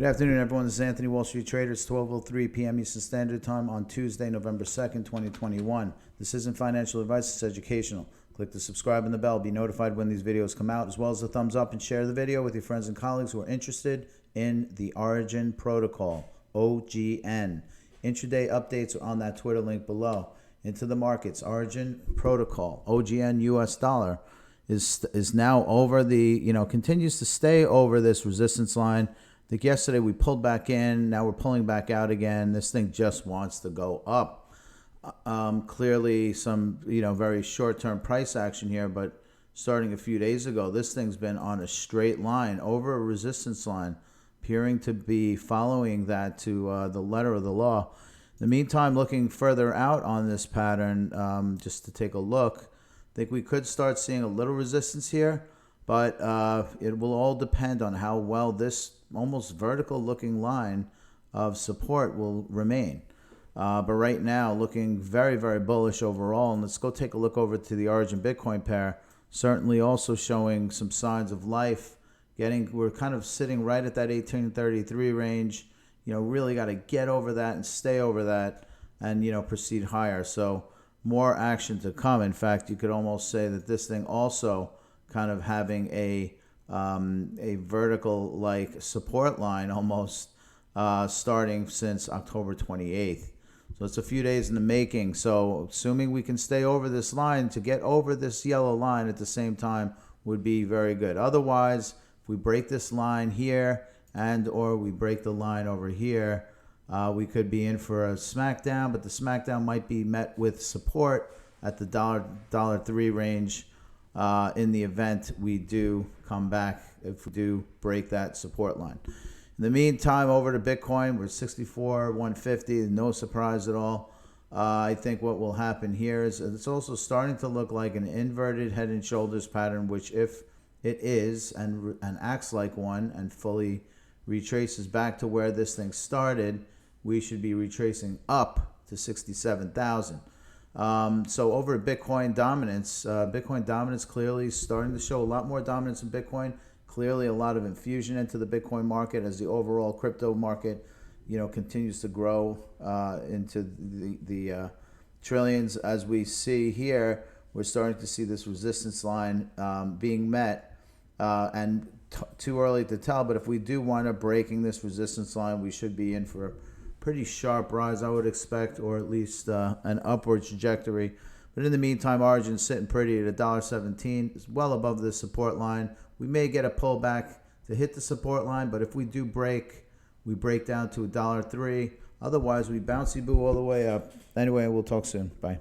Good afternoon, everyone. This is Anthony, Wall Street Trader. It's 12:03 p.m. Eastern Standard Time on Tuesday, November 2nd, 2021. This isn't financial advice. It's educational. Click the subscribe and the bell. Be notified when these videos come out, as well as the thumbs up, and share the video with your friends and colleagues who are interested in the Origin Protocol, OGN. Intraday updates are on that Twitter link below. Into the markets, Origin Protocol, OGN US dollar, is now over the, continues to stay over this resistance line. I think yesterday we pulled back in. Now we're pulling back out again. This thing just wants to go up. Clearly some, very short-term price action here, but starting a few days ago, this thing's been on a straight line over a resistance line, appearing to be following that to the letter of the law. In the meantime, looking further out on this pattern, just to take a look, I think we could start seeing a little resistance here, but it will all depend on how well this almost vertical looking line of support will remain. But right now, looking very, very bullish overall. And let's go take a look over to the Origin Bitcoin pair. Certainly also showing some signs of life. We're kind of sitting right at that 1833 range. Really got to get over that and stay over that and, proceed higher. So more action to come. In fact, you could almost say that this thing also kind of having a vertical like support line almost starting since October 28th. So it's a few days in the making. So assuming we can stay over this line, to get over this yellow line at the same time would be very good. Otherwise, if we break this line here or we break the line over here, we could be in for a smackdown, but the smackdown might be met with support at the $1.03 range. In the event we do come back, if we do break that support line. In the meantime, over to Bitcoin, we're 64,150. No surprise at all. I think what will happen here is it's also starting to look like an inverted head and shoulders pattern, which if it is and acts like one and fully retraces back to where this thing started, we should be retracing up to 67,000. So over at Bitcoin dominance clearly starting to show a lot more dominance in Bitcoin. Clearly a lot of infusion into the Bitcoin market as the overall crypto market, continues to grow into the trillions. As we see here, we're starting to see this resistance line being met, and too early to tell. But if we do wind up breaking this resistance line, we should be in for a pretty sharp rise, I would expect, or at least an upward trajectory. But in the meantime, Origin's sitting pretty at $1.17. It's well above the support line. We may get a pullback to hit the support line, but if we do break, we break down to $1.03. Otherwise, we bouncy boo all the way up. Anyway, we'll talk soon. Bye.